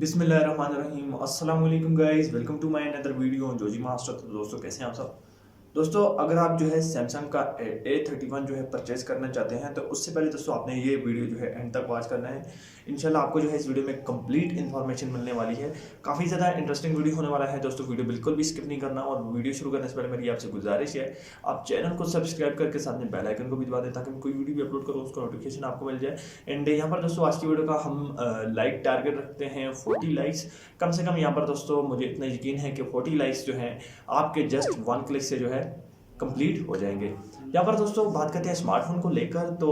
बिस्मिल्लाहिर्रहमानिर्रहीम। अस्सलाम वालेकुम guys, welcome to my another video Joji master. तो दोस्तों कैसे हैं आप सब। दोस्तों अगर आप जो है सैमसंग का A31 जो है परचेज करना चाहते हैं तो उससे पहले दोस्तों आपने ये वीडियो जो है एंड तक वॉच करना है। इंशाल्लाह आपको जो है इस वीडियो में कंप्लीट इन्फॉर्मेशन मिलने वाली है। काफ़ी ज़्यादा इंटरेस्टिंग वीडियो होने वाला है दोस्तों। वीडियो बिल्कुल भी स्किप नहीं करना और वीडियो शुरू करने से पहले मेरी आपसे गुजारिश है आप चैनल को सब्सक्राइब करके साथ में बेल आइकन को भी दबा दें ताकि मैं कोई वीडियो भी अपलोड करूँ उसका नोटिफिकेशन आपको मिल जाए। एंड यहाँ पर दोस्तों आज की वीडियो का हम लाइक टारगेट रखते हैं 40 लाइक्स। कम से कम यहाँ पर दोस्तों मुझे इतना यकीन है कि 40 लाइक्स जो हैं आपके जस्ट 1 क्लिक से जो है कंप्लीट हो जाएंगे। यहाँ पर दोस्तों बात करते हैं स्मार्टफोन को लेकर। तो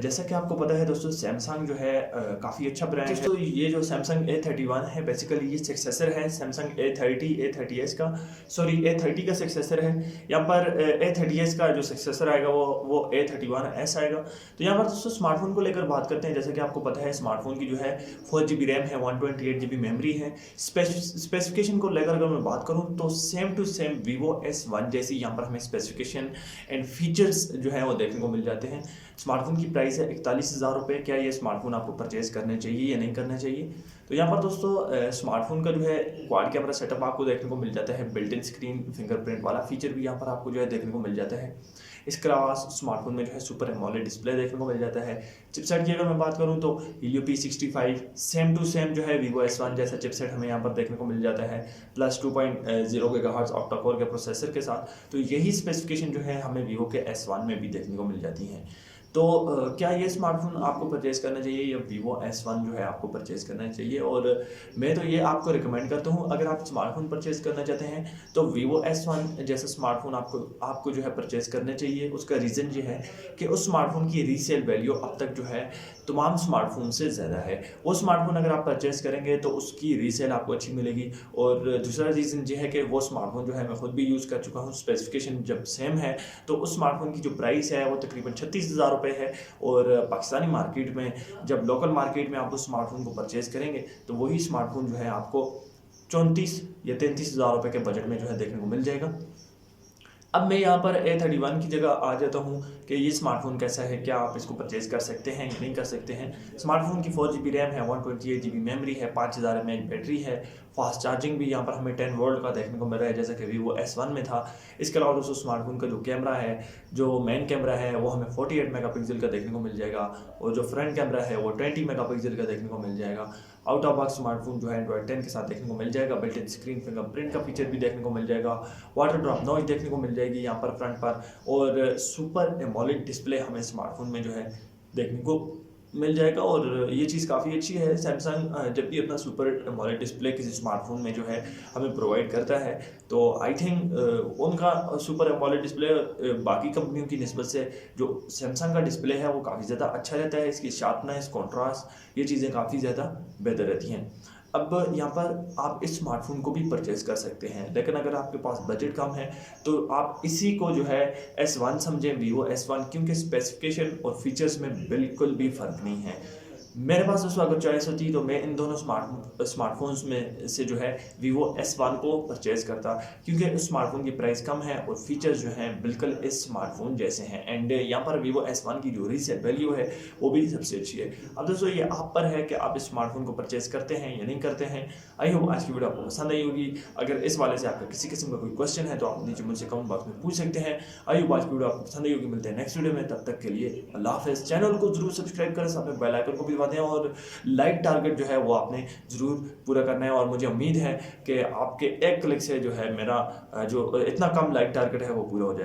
जैसा कि आपको पता है दोस्तों सैमसंग जो है काफ़ी अच्छा ब्रांड है। दोस्तों ये जो सैमसंग A31 है बेसिकली ये सक्सेसर है सैमसंग A30s का। सॉरी A30 का सक्सेसर है। यहाँ पर A30s का जो सक्सेसर आएगा वो A31s आएगा। तो यहाँ पर दोस्तों स्मार्टफोन को लेकर बात करते हैं। जैसा कि आपको पता है स्मार्टफोन की जो है 4GB रैम है, 128GB मेमोरी है। स्पेसिफिकेशन को लेकर अगर मैं बात करूँ तो same to same Vivo S1 जैसी यहाँ पर हमें स्पेसिफिकेशन एंड फीचर्स जो है वो देखने को मिल जाते हैं। स्मार्टफोन की प्राइस है 41,000 रुपये। क्या ये स्मार्टफोन आपको परचेज करने चाहिए या नहीं करना चाहिए। तो यहाँ पर दोस्तों स्मार्टफोन का जो है क्वाड कैमरा सेटअप आपको देखने को मिल जाता है। बिल्ट इन स्क्रीन फिंगरप्रिंट वाला फीचर भी यहाँ पर आपको जो है देखने को मिल जाता है। इसके अलावा स्मार्टफोन में जो है सुपर एमोलेड डिस्प्ले देखने को मिल जाता है। चिपसेट की अगर मैं बात करूँ तो Helio P65 same to same जो है Vivo S1 जैसा चिपसेट हमें यहाँ पर देखने को मिल जाता है प्लस 2.0 गीगाहर्ट्ज ऑक्टा कोर के प्रोसेसर के साथ। तो यही स्पेसिफिकेशन जो है हमें Vivo के S1 में भी देखने को मिल जाती हैं। तो क्या ये स्मार्टफोन आपको परचेज करना चाहिए या Vivo S1 जो है आपको परचेज करना चाहिए। और मैं तो ये आपको रिकमेंड करता हूँ अगर आप स्मार्टफोन परचेज करना चाहते हैं तो Vivo S1 जैसा स्मार्टफोन आपको जो है परचेज करना चाहिए। उसका रीज़न ये है कि उस स्मार्टफोन की रीसेल वैल्यू अब तक जो है तमाम स्मार्टफोन से ज़्यादा है। वो स्मार्टफोन अगर आप परचेज करेंगे तो उसकी रीसेल आपको अच्छी मिलेगी। और दूसरा रीज़न ये है कि वो स्मार्टफोन जो है मैं खुद भी यूज़ कर चुका हूँ। स्पेसिफिकेशन जब सेम है तो उस स्मार्टफोन की जो प्राइस है वो तकरीबन 36,000 रुपये है। और पाकिस्तानी मार्केट में जब लोकल मार्केट में आप उस स्मार्टफोन को परचेज करेंगे तो वही स्मार्टफोन जो है आपको 34 या 33,000 रुपये के बजट में जो है देखने को मिल जाएगा। अब मैं यहाँ पर A31 की जगह आ जाता हूँ कि ये स्मार्टफोन कैसा है, क्या आप इसको परचेज कर सकते हैं या नहीं कर सकते हैं। स्मार्टफोन की 4GB रैम है, 128GB मेमोरी है, 5000 mAh बैटरी है। फास्ट चार्जिंग भी यहाँ पर हमें 10 वोल्ट का देखने को मिल रहा है जैसा कि Vivo S1 में था। इसके अलावा दोस्तों स्मार्टफोन का जो कैमरा है, जो मेन कैमरा है वो हमें 48 मेगापिक्सल का देखने को मिल जाएगा और जो फ्रंट कैमरा है वो 20 मेगापिक्सल का देखने को मिल जाएगा। आउट ऑफ बॉक्स स्मार्टफोन जो है एंड्रॉइड 10 के साथ देखने को मिल जाएगा। बिल्ट इन स्क्रीन फिंगरप्रिंट का फीचर भी देखने को मिल जाएगा। वाटर ड्रॉप नॉइज देखने को मिल जाएगी यहाँ पर फ्रंट पर। और सुपर एमोलेड डिस्प्ले हमें स्मार्टफोन में जो है देखने को मिल जाएगा। और ये चीज़ काफ़ी अच्छी है। सैमसंग जब भी अपना सुपर एमोलेड डिस्प्ले किसी स्मार्टफोन में जो है हमें प्रोवाइड करता है तो आई थिंक उनका सुपर एमोलेड डिस्प्ले बाकी कंपनियों की निस्बत से जो सैमसंग का डिस्प्ले है वो काफ़ी ज़्यादा अच्छा रहता है। इसकी शार्पनेस, कॉन्ट्रास्ट, ये चीज़ें काफ़ी ज़्यादा बेहतर रहती हैं। अब यहाँ पर आप इस स्मार्टफोन को भी परचेज कर सकते हैं, लेकिन अगर आपके पास बजट कम है तो आप इसी को जो है S1 समझें, Vivo S1, क्योंकि स्पेसिफिकेशन और फीचर्स में बिल्कुल भी फ़र्क नहीं है। मेरे पास दोस्तों अगर चॉइस होती तो मैं इन दोनों स्मार्टफोन्स में से जो है Vivo S1 को परचेज करता, क्योंकि उस स्मार्टफोन की प्राइस कम है और फीचर्स जो हैं बिल्कुल इस स्मार्टफोन जैसे हैं। एंड यहाँ पर Vivo S1 की जो रीसेल वैल्यू है वो भी सबसे अच्छी है। अब दोस्तों ये आप पर है कि आप इस स्मार्टफोन को परचेज करते हैं या नहीं करते हैं। आई होप आज की वीडियो आपको पसंद आई होगी। अगर इस वाले से आपका किसी किस्म का कोई क्वेश्चन है तो आप नीचे मुझसे कमेंट बॉक्स में पूछ सकते हैं। आई होप आज की वीडियो आपको पसंद आई होगी। मिलते हैं नेक्स्ट वीडियो में, तब तक के लिए अल्लाह हाफिज़। चैनल को जरूर सब्सक्राइब करें, साथ में बेल आइकन को भी दबा दें और लाइक टारगेट जो है वो आपने ज़रूर पूरा करना है। और मुझे उम्मीद है कि आपके एक क्लिक से जो है मेरा जो इतना कम लाइक टारगेट है वो पूरा हो जाएगा।